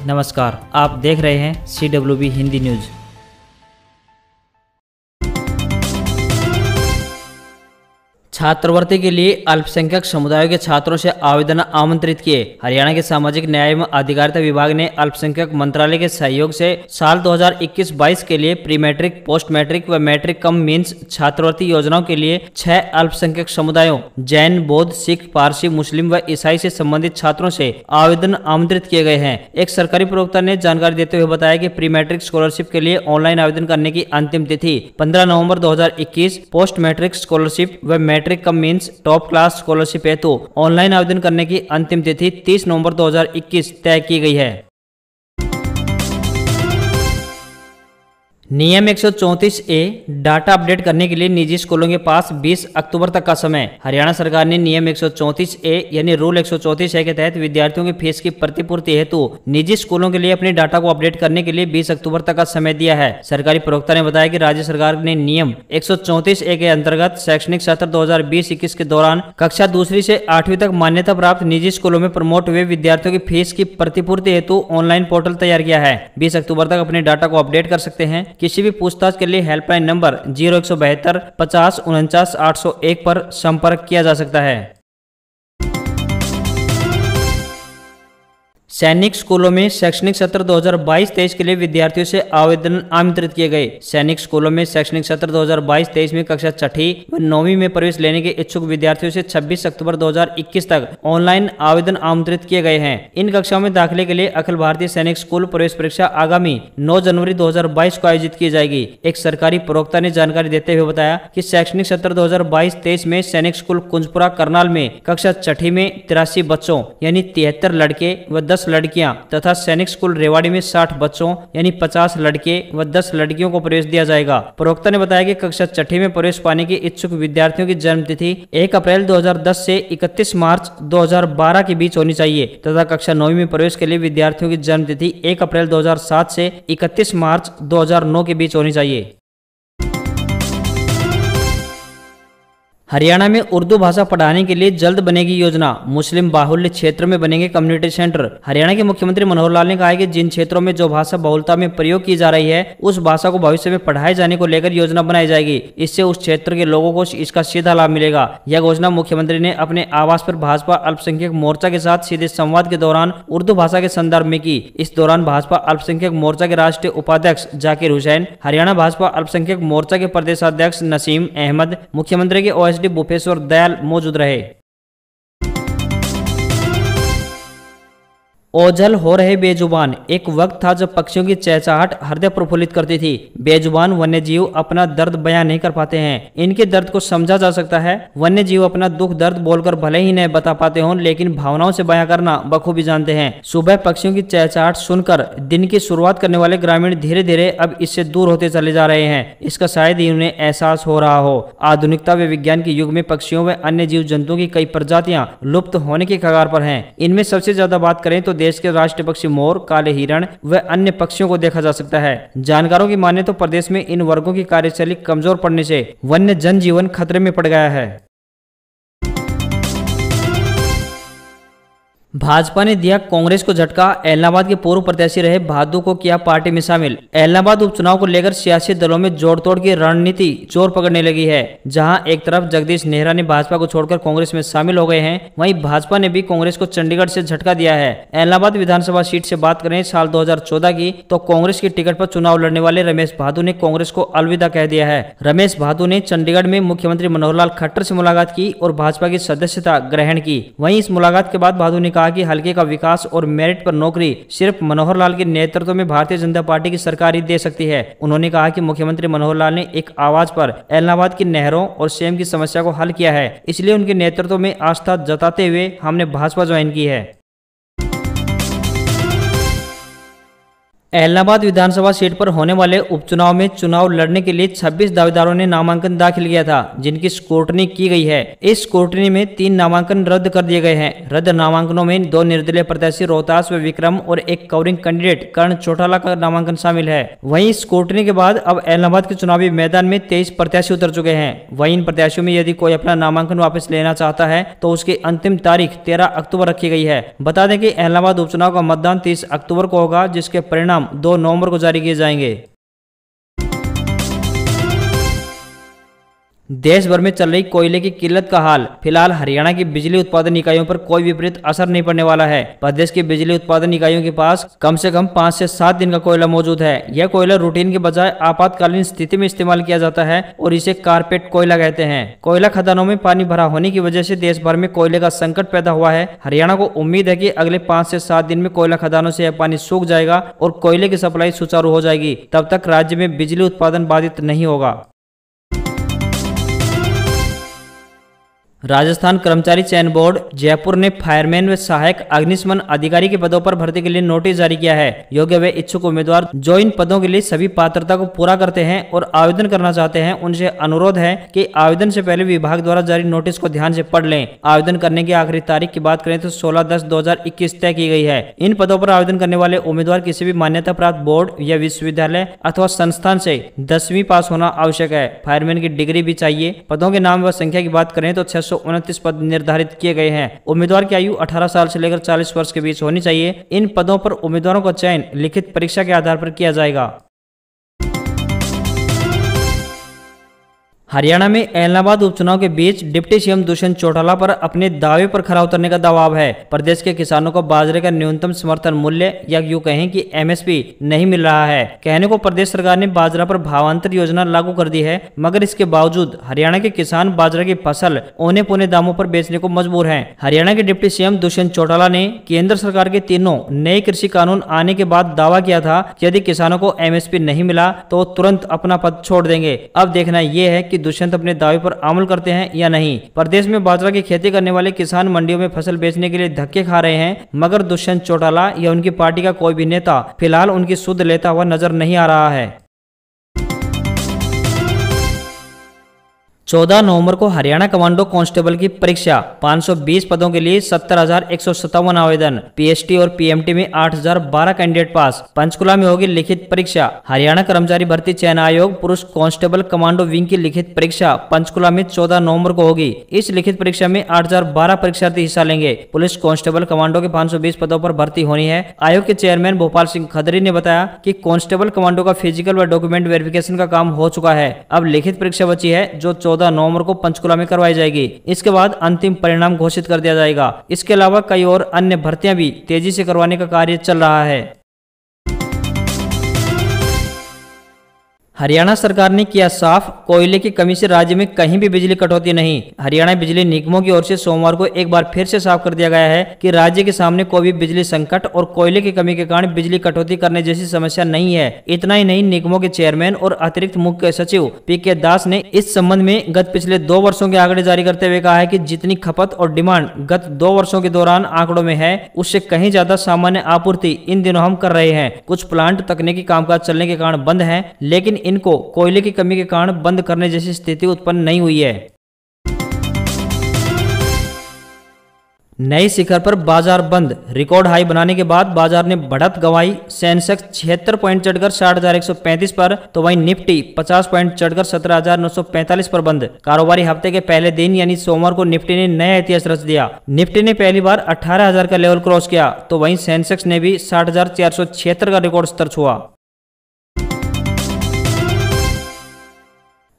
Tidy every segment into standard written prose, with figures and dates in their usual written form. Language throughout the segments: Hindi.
नमस्कार, आप देख रहे हैं CWB हिंदी न्यूज। छात्रवृत्ति के लिए अल्पसंख्यक समुदायों के छात्रों से आवेदन आमंत्रित किए। हरियाणा के सामाजिक न्याय एवं अधिकारिता विभाग ने अल्पसंख्यक मंत्रालय के सहयोग से साल 2021-22 के लिए प्री मैट्रिक, पोस्ट मैट्रिक व मैट्रिक कम मीन्स छात्रवृत्ति योजनाओं के लिए 6 अल्पसंख्यक समुदायों जैन, बौद्ध, सिख, पारसी, मुस्लिम व ईसाई से संबंधित छात्रों से आवेदन आमंत्रित किए गए हैं। एक सरकारी प्रवक्ता ने जानकारी देते हुए बताया कि प्री मैट्रिक स्कॉलरशिप के लिए ऑनलाइन आवेदन करने की अंतिम तिथि 15 नवंबर 2021, पोस्ट मैट्रिक स्कॉलरशिप व matric come means top class scholarship हेतु ऑनलाइन आवेदन करने की अंतिम तिथि 30 नवंबर 2021 तय की गई है। नियम 134A डाटा अपडेट करने के लिए निजी स्कूलों के पास 20 अक्टूबर तक का समय। हरियाणा सरकार ने नियम 134A यानी रूल 134A के तहत विद्यार्थियों की फीस की प्रतिपूर्ति हेतु निजी स्कूलों के लिए अपने डाटा को अपडेट करने के लिए 20 अक्टूबर तक का समय दिया है। सरकारी प्रवक्ता ने बताया कि राज्य सरकार ने नियम 134A के अंतर्गत शैक्षणिक सत्र 2020-21 के दौरान कक्षा दूसरी से 8वीं तक मान्यता प्राप्त निजी स्कूलों में प्रमोट हुए विद्यार्थियों की फीस की प्रतिपूर्ति हेतु ऑनलाइन पोर्टल तैयार किया है। 20 अक्टूबर तक अपने डाटा को अपडेट कर सकते हैं। किसी भी पूछताछ के लिए हेल्पलाइन नंबर 0172 50 49 801 पर संपर्क किया जा सकता है। सैनिक स्कूलों में शैक्षणिक सत्र 2022-23 के लिए विद्यार्थियों से आवेदन आमंत्रित किए गए। सैनिक स्कूलों में शैक्षणिक सत्र 2022-23 में कक्षा 6ठी व 9वीं में प्रवेश लेने के इच्छुक विद्यार्थियों से 26 अक्टूबर 2021 तक ऑनलाइन आवेदन आमंत्रित किए गए हैं। इन कक्षाओं में दाखिले के लिए अखिल भारतीय सैनिक स्कूल प्रवेश परीक्षा आगामी 9 जनवरी 2022 को आयोजित की जाएगी। एक सरकारी प्रवक्ता ने जानकारी देते हुए बताया कि शैक्षणिक सत्र 2022-23 में सैनिक स्कूल कुंजपुरा करनाल में कक्षा 6ठी में 83 बच्चों यानी 73 लड़के व 10 लड़कियां तथा सैनिक स्कूल रेवाड़ी में 60 बच्चों यानी 50 लड़के व 10 लड़कियों को प्रवेश दिया जाएगा। प्रवक्ता ने बताया कि कक्षा 6ठी में प्रवेश पाने के इच्छुक विद्यार्थियों की जन्म तिथि 1 अप्रैल 2010 से 31 मार्च 2012 के बीच होनी चाहिए तथा कक्षा 9वीं में प्रवेश के लिए विद्यार्थियों की जन्म तिथि 1 अप्रैल 2007 से 31 मार्च 2009 के बीच होनी चाहिए। हरियाणा में उर्दू भाषा पढ़ाने के लिए जल्द बनेगी योजना। मुस्लिम बाहुल्य क्षेत्र में बनेंगे कम्युनिटी सेंटर। हरियाणा के मुख्यमंत्री मनोहर लाल ने कहा है कि जिन क्षेत्रों में जो भाषा बहुलता में प्रयोग की जा रही है उस भाषा को भविष्य में पढ़ाए जाने को लेकर योजना बनाई जाएगी। इससे उस क्षेत्र के लोगों को इसका सीधा लाभ मिलेगा। यह घोषणा मुख्यमंत्री ने अपने आवास पर भाजपा अल्पसंख्यक मोर्चा के साथ सीधे संवाद के दौरान उर्दू भाषा के संदर्भ में की। इस दौरान भाजपा अल्पसंख्यक मोर्चा के राष्ट्रीय उपाध्यक्ष जाकिर हुसैन, हरियाणा भाजपा अल्पसंख्यक मोर्चा के प्रदेशाध्यक्ष नसीम अहमद, मुख्यमंत्री के OSD भूपेश्वर दयाल मौजूद रहे। ओझल हो रहे बेजुबान। एक वक्त था जब पक्षियों की चहचहाट हृदय प्रफुल्लित करती थी। बेजुबान वन्य जीव अपना दर्द बयां नहीं कर पाते हैं। इनके दर्द को समझा जा सकता है। वन्य जीव अपना दुख दर्द बोलकर भले ही नहीं बता पाते हों, लेकिन भावनाओं से बयां करना बखूबी जानते हैं। सुबह पक्षियों की चहचहाट सुनकर दिन की शुरुआत करने वाले ग्रामीण धीरे धीरे अब इससे दूर होते चले जा रहे हैं। इसका शायद ही उन्हें एहसास हो रहा हो। आधुनिकता व विज्ञान के युग में पक्षियों व अन्य जीव जंतुओं की कई प्रजातियां लुप्त होने की कगार पर हैं। इनमें सबसे ज्यादा बात करें तो देश के राष्ट्रीय पक्षी मोर, काले हिरण व अन्य पक्षियों को देखा जा सकता है। जानकारों की माने तो प्रदेश में इन वर्गों की कार्यशैली कमजोर पड़ने से वन्य जनजीवन खतरे में पड़ गया है। भाजपा ने दिया कांग्रेस को झटका। एलनाबाद के पूर्व प्रत्याशी रहे भादू को किया पार्टी में शामिल। एलनाबाद उपचुनाव को लेकर सियासी दलों में जोड़तोड़ की रणनीति जोर पकड़ने लगी है। जहां एक तरफ जगदीश नेहरा ने भाजपा को छोड़कर कांग्रेस में शामिल हो गए हैं, वहीं भाजपा ने भी कांग्रेस को चंडीगढ़ से झटका दिया है। एलनाबाद विधानसभा सीट से बात करें साल 2014 की, तो कांग्रेस की टिकट पर चुनाव लड़ने वाले रमेश भादू ने कांग्रेस को अलविदा कह दिया है। रमेश भादू ने चंडीगढ़ में मुख्यमंत्री मनोहर लाल खट्टर से मुलाकात की और भाजपा की सदस्यता ग्रहण की। वहीं इस मुलाकात के बाद भादू ने कहा कि हल्के का विकास और मेरिट पर नौकरी सिर्फ मनोहर लाल के नेतृत्व में भारतीय जनता पार्टी की सरकार ही दे सकती है। उन्होंने कहा कि मुख्यमंत्री मनोहर लाल ने एक आवाज पर एलनाबाद की नहरों और सेम की समस्या को हल किया है, इसलिए उनके नेतृत्व में आस्था जताते हुए हमने भाजपा ज्वाइन की है। इलाहाबाद विधानसभा सीट पर होने वाले उपचुनाव में चुनाव लड़ने के लिए 26 दावेदारों ने नामांकन दाखिल किया था, जिनकी स्क्रूटनी की गई है। इस स्क्रूटनी में 3 नामांकन रद्द कर दिए गए हैं। रद्द नामांकनों में 2 निर्दलीय प्रत्याशी रोहतास व विक्रम और एक कवरिंग कैंडिडेट कर्ण चौटाला का नामांकन शामिल है। वहीं स्क्रूटनी के बाद अब इलाहाबाद के चुनावी मैदान में 23 प्रत्याशी उतर चुके हैं। वहीं इन प्रत्याशियों में यदि कोई अपना नामांकन वापस लेना चाहता है तो उसकी अंतिम तारीख 13 अक्टूबर रखी गई है। बता दें कि इलाहाबाद उपचुनाव का मतदान 30 अक्टूबर को होगा, जिसके परिणाम 2 नवंबर को जारी किए जाएंगे। देश भर में चल रही कोयले की किल्लत का हाल। फिलहाल हरियाणा की बिजली उत्पादन इकाइयों पर कोई विपरीत असर नहीं पड़ने वाला है। प्रदेश की बिजली उत्पादन इकाइयों के पास कम से कम 5 से 7 दिन का कोयला मौजूद है। यह कोयला रूटीन के बजाय आपातकालीन स्थिति में इस्तेमाल किया जाता है और इसे कारपेट कोयला कहते हैं। कोयला खदानों में पानी भरा होने की वजह से देश भर में कोयले का संकट पैदा हुआ है। हरियाणा को उम्मीद है कि अगले 5 से 7 दिन में कोयला खदानों से यह पानी सूख जाएगा और कोयले की सप्लाई सुचारू हो जाएगी। तब तक राज्य में बिजली उत्पादन बाधित नहीं होगा। राजस्थान कर्मचारी चयन बोर्ड जयपुर ने फायरमैन व सहायक अग्निशमन अधिकारी के पदों पर भर्ती के लिए नोटिस जारी किया है। योग्य व इच्छुक उम्मीदवार जो इन पदों के लिए सभी पात्रता को पूरा करते हैं और आवेदन करना चाहते हैं, उनसे अनुरोध है कि आवेदन से पहले विभाग द्वारा जारी नोटिस को ध्यान से पढ़ लें। आवेदन करने की आखिरी तारीख की बात करें तो 16/10/2021 तय की गई है। इन पदों पर आवेदन करने वाले उम्मीदवार किसी भी मान्यता प्राप्त बोर्ड या विश्वविद्यालय अथवा संस्थान से 10वीं पास होना आवश्यक है। फायरमैन की डिग्री भी चाहिए। पदों के नाम व संख्या की बात करें तो 629 पद निर्धारित किए गए हैं। उम्मीदवार की आयु 18 साल से लेकर 40 वर्ष के बीच होनी चाहिए। इन पदों पर उम्मीदवारों का चयन लिखित परीक्षा के आधार पर किया जाएगा। हरियाणा में इलाहाबाद उपचुनाव के बीच डिप्टी सीएम दुष्यंत चौटाला पर अपने दावे पर खरा उतरने का दबाव है। प्रदेश के किसानों को बाजरे का न्यूनतम समर्थन मूल्य या यूं कहें कि एमएसपी नहीं मिल रहा है। कहने को प्रदेश सरकार ने बाजरा पर भावांतर योजना लागू कर दी है, मगर इसके बावजूद हरियाणा के किसान बाजरा की फसल औने पौने दामों पर बेचने को मजबूर हैं। हरियाणा के डिप्टी सीएम दुष्यंत चौटाला ने केंद्र सरकार के तीनों नए कृषि कानून आने के बाद दावा किया था कि यदि किसानों को एमएसपी नहीं मिला तो तुरंत अपना पद छोड़ देंगे। अब देखना यह है कि दुष्यंत अपने दावे पर अमल करते हैं या नहीं। प्रदेश में बाजरा की खेती करने वाले किसान मंडियों में फसल बेचने के लिए धक्के खा रहे हैं, मगर दुष्यंत चौटाला या उनकी पार्टी का कोई भी नेता फिलहाल उनकी सुध लेता हुआ नजर नहीं आ रहा है। 14 नवंबर को हरियाणा कमांडो कांस्टेबल की परीक्षा। 520 पदों के लिए 70,157 आवेदन। पीएसटी और पीएमटी में 8,012 कैंडिडेट पास। पंचकुला में होगी लिखित परीक्षा। हरियाणा कर्मचारी भर्ती चयन आयोग पुरुष कांस्टेबल कमांडो विंग की लिखित परीक्षा पंचकुला में 14 नवंबर को होगी। इस लिखित परीक्षा में 8,012 परीक्षार्थी हिस्सा लेंगे। पुलिस कांस्टेबल कमांडो के 520 पदों पर भर्ती होनी है। आयोग के चेयरमैन भोपाल सिंह खदरी ने बताया कि कांस्टेबल कमांडो का फिजिकल व डॉक्यूमेंट वेरिफिकेशन का काम हो चुका है। अब लिखित परीक्षा बची है जो 14 नवंबर को पंचकुला में करवाई जाएगी। इसके बाद अंतिम परिणाम घोषित कर दिया जाएगा। इसके अलावा कई और अन्य भर्तियां भी तेजी से करवाने का कार्य चल रहा है। हरियाणा सरकार ने किया साफ, कोयले की कमी से राज्य में कहीं भी बिजली कटौती नहीं। हरियाणा बिजली निगमों की ओर से सोमवार को एक बार फिर से साफ कर दिया गया है कि राज्य के सामने कोई भी बिजली संकट और कोयले की कमी के कारण बिजली कटौती करने जैसी समस्या नहीं है। इतना ही नहीं, निगमों के चेयरमैन और अतिरिक्त मुख्य सचिव पीके दास ने इस संबंध में गत पिछले 2 वर्षों के आंकड़े जारी करते हुए कहा है कि जितनी खपत और डिमांड गत 2 वर्षों के दौरान आंकड़ों में है, उससे कहीं ज्यादा सामान्य आपूर्ति इन दिनों हम कर रहे हैं। कुछ प्लांट तकनीकी कामकाज चलने के कारण बंद है, लेकिन इनको कोयले की कमी के कारण बंद करने जैसी स्थिति उत्पन्न नहीं हुई है। नई शिखर पर बाजार बंद। रिकॉर्ड हाई बनाने के बाद बाजार ने बढ़त गंवाई। सेंसेक्स 76 पॉइंट चढ़कर 60,135 पर, तो वहीं निफ्टी 50 पॉइंट चढ़कर 17,945 पर बंद। कारोबारी हफ्ते के पहले दिन यानी सोमवार को निफ्टी ने नया इतिहास रच दिया। निफ्टी ने पहली बार 18,000 का लेवल क्रॉस किया, तो वहीं सेंसेक्स ने भी 60,476 का रिकॉर्ड स्तर छुआ।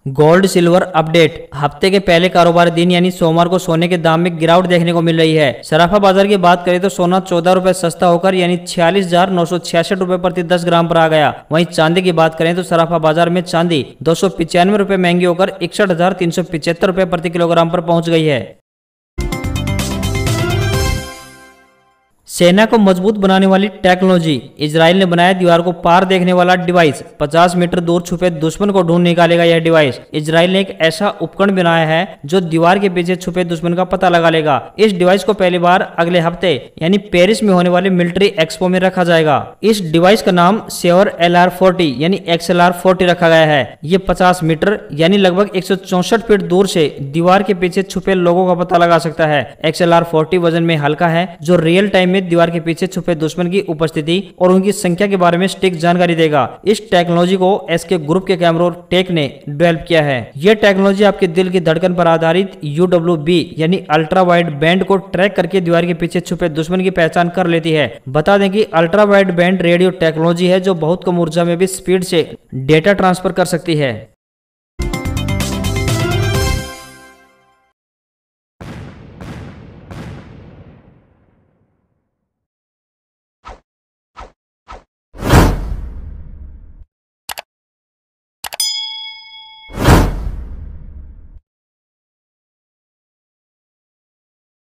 Gold silver update. हफ्ते के पहले कारोबारी दिन यानी सोमवार को सोने के दाम में गिरावट देखने को मिल रही है। सराफा बाजार की बात करें तो सोना 14 रुपए सस्ता होकर यानी 46,966 रुपए प्रति 10 ग्राम पर आ गया। वहीं चांदी की बात करें तो सराफा बाजार में चांदी 295 रुपए महंगी होकर 61,375 रुपए प्रति किलोग्राम पर पहुंच गई है। सेना को मजबूत बनाने वाली टेक्नोलॉजी। इजराइल ने बनाया दीवार को पार देखने वाला डिवाइस। 50 मीटर दूर छुपे दुश्मन को ढूंढ निकालेगा यह डिवाइस। इजराइल ने एक ऐसा उपकरण बनाया है जो दीवार के पीछे छुपे दुश्मन का पता लगा लेगा। इस डिवाइस को पहली बार अगले हफ्ते यानी पेरिस में होने वाले मिलिट्री एक्सपो में रखा जाएगा। इस डिवाइस का नाम श्योर LR40 यानी XLR40 रखा गया है। ये 50 मीटर यानी लगभग 164 फीट दूर से दीवार के पीछे छुपे लोगों का पता लगा सकता है। XLR40 वजन में हल्का है जो रियल टाइम में दीवार के पीछे छुपे दुश्मन की उपस्थिति और उनकी संख्या के बारे में सटीक जानकारी देगा। इस टेक्नोलॉजी को SK ग्रुप के कैमरों टेक ने डेवलप किया है। यह टेक्नोलॉजी आपके दिल की धड़कन पर आधारित UWB यानी अल्ट्रा वाइड बैंड को ट्रैक करके दीवार के पीछे छुपे दुश्मन की पहचान कर लेती है। बता दें कि ultra wide band radio technology है जो बहुत कम ऊर्जा में भी स्पीड से डेटा ट्रांसफर कर सकती है।